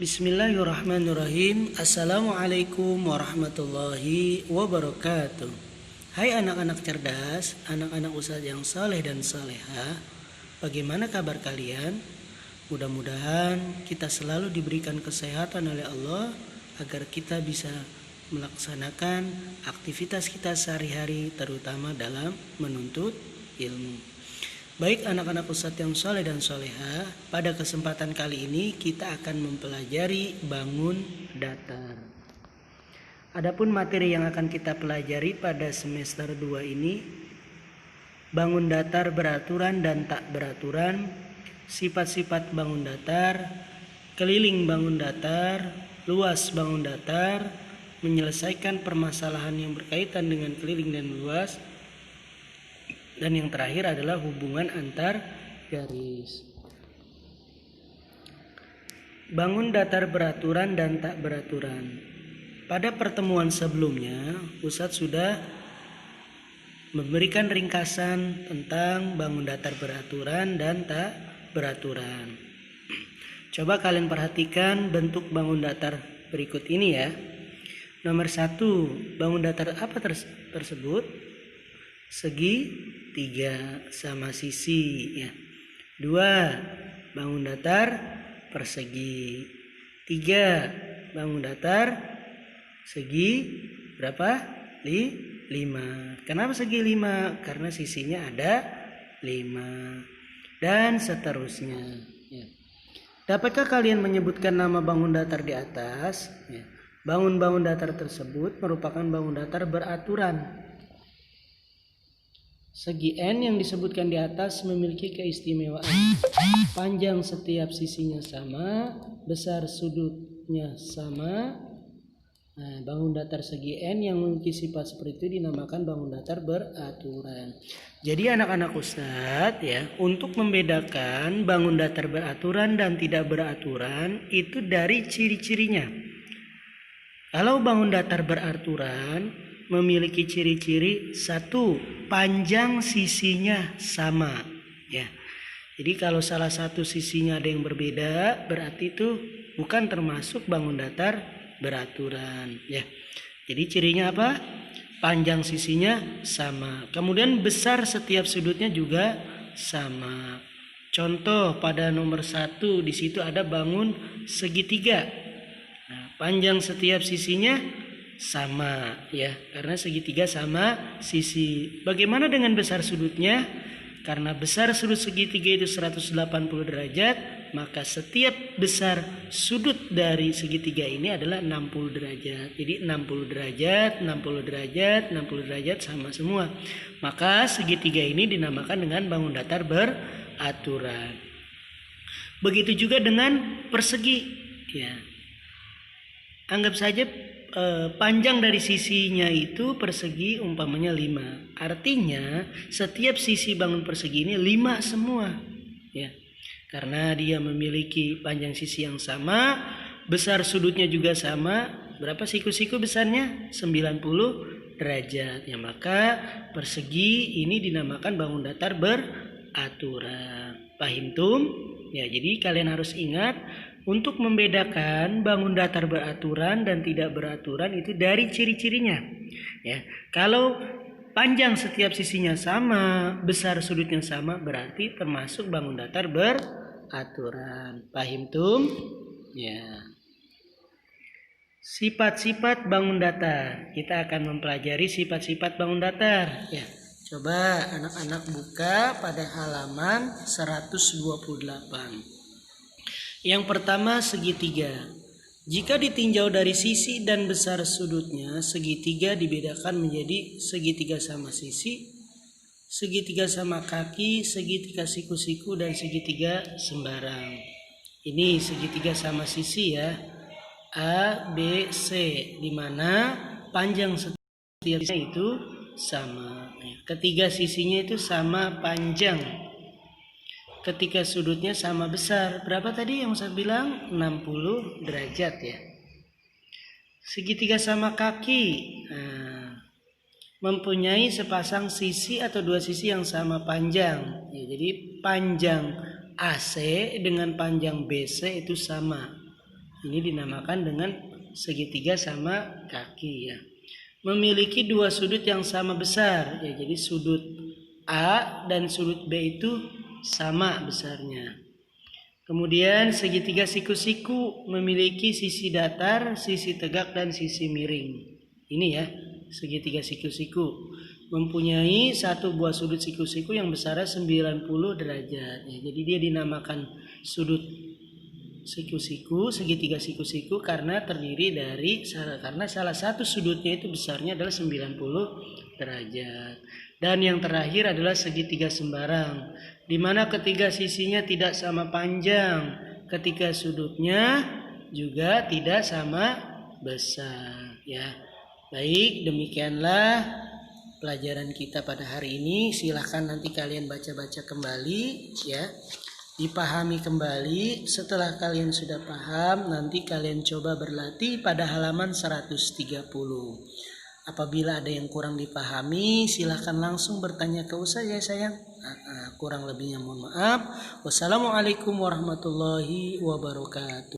Bismillahirrahmanirrahim. Assalamualaikum warahmatullahi wabarakatuh. Hai anak-anak cerdas, anak-anak ustadz yang saleh dan saleha. Bagaimana kabar kalian? Mudah-mudahan kita selalu diberikan kesehatan oleh Allah agar kita bisa melaksanakan aktivitas kita sehari-hari, terutama dalam menuntut ilmu. Baik anak-anak ustadz yang soleh dan soleha, pada kesempatan kali ini kita akan mempelajari bangun datar. Adapun materi yang akan kita pelajari pada semester 2 ini, bangun datar beraturan dan tak beraturan, sifat-sifat bangun datar, keliling bangun datar, luas bangun datar, menyelesaikan permasalahan yang berkaitan dengan keliling dan luas, dan yang terakhir adalah hubungan antar garis. Bangun datar beraturan dan tak beraturan. Pada pertemuan sebelumnya, Ustadz sudah memberikan ringkasan tentang bangun datar beraturan dan tak beraturan. Coba kalian perhatikan bentuk bangun datar berikut ini ya. Nomor 1, bangun datar apa tersebut? Segitiga sama sisi ya. 2, bangun datar persegi. 3, bangun datar segi berapa? 5. Kenapa segi 5? Karena sisinya ada 5. Dan seterusnya ya. Dapatkah kalian menyebutkan nama bangun datar di atas? Ya. Bangun-bangun datar tersebut merupakan bangun datar beraturan. Segi N yang disebutkan di atas memiliki keistimewaan. Panjang setiap sisinya sama, besar sudutnya sama. Nah, bangun datar segi N yang memiliki sifat seperti itu dinamakan bangun datar beraturan. Jadi anak-anak ustadz ya, untuk membedakan bangun datar beraturan dan tidak beraturan itu dari ciri-cirinya. Kalau bangun datar beraturan memiliki ciri-ciri 1, panjang sisinya sama ya. Jadi kalau salah satu sisinya ada yang berbeda, berarti itu bukan termasuk bangun datar beraturan ya. Jadi cirinya apa? Panjang sisinya sama. Kemudian besar setiap sudutnya juga sama. Contoh pada nomor 1 di situ ada bangun segitiga. Nah, panjang setiap sisinya sama ya, karena segitiga sama sisi. Bagaimana dengan besar sudutnya? Karena besar sudut segitiga itu 180 derajat, maka setiap besar sudut dari segitiga ini adalah 60 derajat. Jadi 60 derajat, 60 derajat, 60 derajat sama semua. Maka segitiga ini dinamakan dengan bangun datar beraturan. Begitu juga dengan persegi ya. Anggap saja panjang dari sisinya itu persegi umpamanya 5. Artinya setiap sisi bangun persegi ini 5 semua ya. Karena dia memiliki panjang sisi yang sama, besar sudutnya juga sama. Berapa siku-siku besarnya? 90 derajat ya. Maka persegi ini dinamakan bangun datar beraturan. Paham tum? Ya, jadi kalian harus ingat untuk membedakan bangun datar beraturan dan tidak beraturan itu dari ciri-cirinya. Ya, kalau panjang setiap sisinya sama, besar sudutnya sama, berarti termasuk bangun datar beraturan. Paham tum? Ya. Sifat-sifat bangun datar. Kita akan mempelajari sifat-sifat bangun datar. Ya. Coba anak-anak buka pada halaman 128. Yang pertama, segitiga. Jika ditinjau dari sisi dan besar sudutnya, segitiga dibedakan menjadi segitiga sama sisi, segitiga sama kaki, segitiga siku-siku, dan segitiga sembarang. Ini segitiga sama sisi ya, A, B, C, di mana panjang setiap sisinya itu sama. Ketiga sisinya itu sama panjang. Ketika sudutnya sama besar. Berapa tadi yang saya bilang? 60 derajat ya. Segitiga sama kaki. Nah, mempunyai sepasang sisi atau dua sisi yang sama panjang. Ya, jadi panjang AC dengan panjang BC itu sama. Ini dinamakan dengan segitiga sama kaki ya. Memiliki dua sudut yang sama besar ya, jadi sudut A dan sudut B itu sama besarnya. Kemudian segitiga siku-siku memiliki sisi datar, sisi tegak dan sisi miring. Ini ya, segitiga siku-siku mempunyai satu buah sudut siku-siku yang besarnya 90 derajat ya, jadi dia dinamakan sudut siku-siku, segitiga siku-siku karena terdiri dari karena salah satu sudutnya itu besarnya adalah 90 derajat. Dan yang terakhir adalah segitiga sembarang, di mana ketiga sisinya tidak sama panjang, ketiga sudutnya juga tidak sama besar ya. Baik, demikianlah pelajaran kita pada hari ini. Silahkan nanti kalian baca-baca kembali ya, dipahami kembali. Setelah kalian sudah paham, nanti kalian coba berlatih pada halaman 130. Apabila ada yang kurang dipahami, silahkan langsung bertanya ke Ustaz ya sayang. Kurang lebihnya mohon maaf. Wassalamualaikum warahmatullahi wabarakatuh.